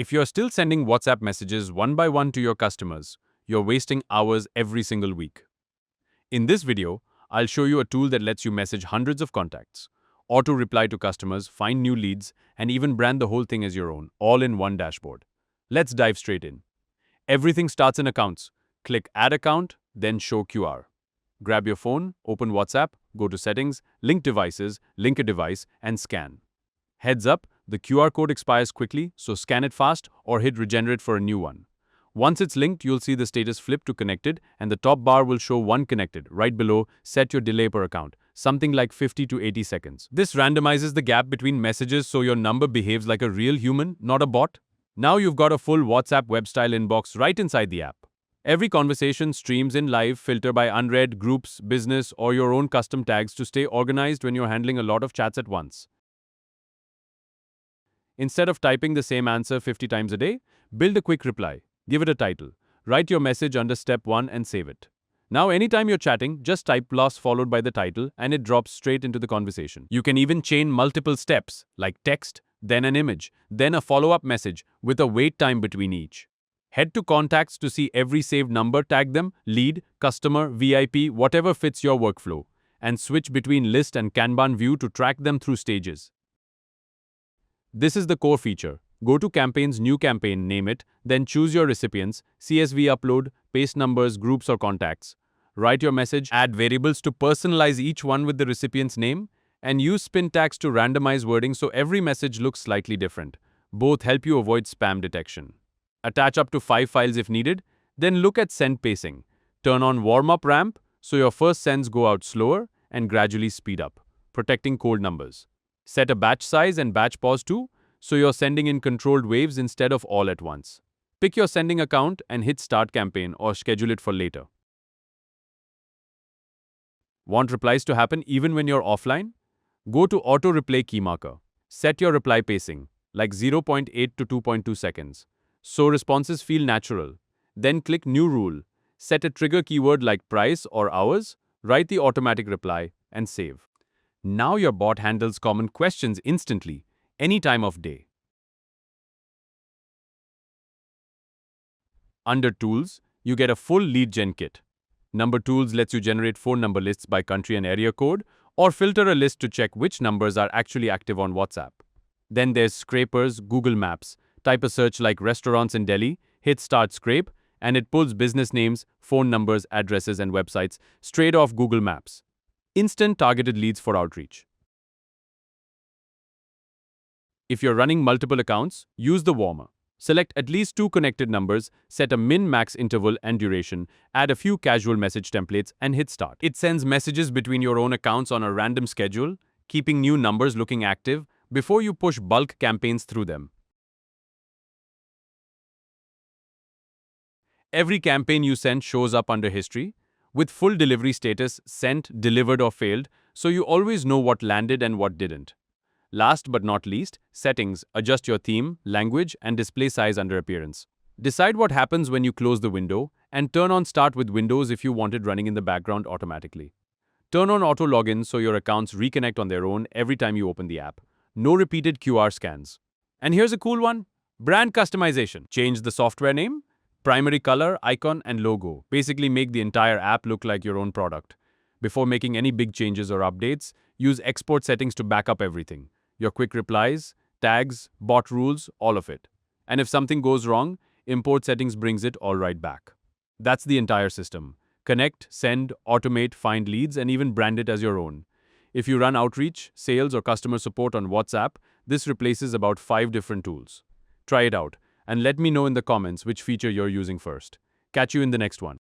If you're still sending WhatsApp messages one by one to your customers, you're wasting hours every single week. In this video, I'll show you a tool that lets you message hundreds of contacts, auto-reply to customers, find new leads, and even brand the whole thing as your own, all in one dashboard. Let's dive straight in. Everything starts in accounts. Click Add Account, then Show QR. Grab your phone, open WhatsApp, go to Settings, Link Devices, link a device, and scan. Heads up, the QR code expires quickly, so scan it fast or hit Regenerate for a new one. Once it's linked, you'll see the status flip to Connected, and the top bar will show one connected. Right below, set your delay per account, something like 50 to 80 seconds. This randomizes the gap between messages so your number behaves like a real human, not a bot. Now you've got a full WhatsApp web-style inbox right inside the app. Every conversation streams in live, filter by unread, groups, business, or your own custom tags to stay organized when you're handling a lot of chats at once. Instead of typing the same answer 50 times a day, build a quick reply. Give it a title. Write your message under step 1 and save it. Now anytime you're chatting, just type plus followed by the title and it drops straight into the conversation. You can even chain multiple steps, like text, then an image, then a follow-up message with a wait time between each. Head to contacts to see every saved number, tag them, lead, customer, VIP, whatever fits your workflow, and switch between list and Kanban view to track them through stages. This is the core feature. Go to Campaigns, New Campaign, name it, then choose your recipients, CSV upload, paste numbers, groups or contacts. Write your message, add variables to personalize each one with the recipient's name, and use spin tags to randomize wording so every message looks slightly different. Both help you avoid spam detection. Attach up to 5 files if needed, then look at send pacing. Turn on warm-up ramp so your first sends go out slower and gradually speed up, protecting cold numbers. Set a batch size and batch pause too, so you're sending in controlled waves instead of all at once. Pick your sending account and hit Start Campaign or schedule it for later. Want replies to happen even when you're offline? Go to Auto Replay Key Marker. Set your reply pacing, like 0.8 to 2.2 seconds, so responses feel natural. Then click New Rule. Set a trigger keyword like price or hours, write the automatic reply, and save. Now your bot handles common questions instantly, any time of day. Under Tools, you get a full lead gen kit. Number Tools lets you generate phone number lists by country and area code, or filter a list to check which numbers are actually active on WhatsApp. Then there's Scrapers, Google Maps. Type a search like restaurants in Delhi, hit Start Scrape, and it pulls business names, phone numbers, addresses, and websites straight off Google Maps. Instant targeted leads for outreach. If you're running multiple accounts, use the warmer. Select at least 2 connected numbers, set a min-max interval and duration, add a few casual message templates, and hit Start. It sends messages between your own accounts on a random schedule, keeping new numbers looking active before you push bulk campaigns through them. Every campaign you send shows up under History, with full delivery status, sent, delivered or failed, so you always know what landed and what didn't. Last but not least, Settings. Adjust your theme, language, and display size under Appearance. Decide what happens when you close the window, and turn on Start with Windows if you want it running in the background automatically. Turn on Auto Login so your accounts reconnect on their own every time you open the app. No repeated QR scans. And here's a cool one. Brand customization. Change the software name, primary color, icon, and logo. Basically make the entire app look like your own product. Before making any big changes or updates, use export settings to back up everything. Your quick replies, tags, bot rules, all of it. And if something goes wrong, import settings brings it all right back. That's the entire system. Connect, send, automate, find leads, and even brand it as your own. If you run outreach, sales, or customer support on WhatsApp, this replaces about 5 different tools. Try it out, and let me know in the comments which feature you're using first. Catch you in the next one.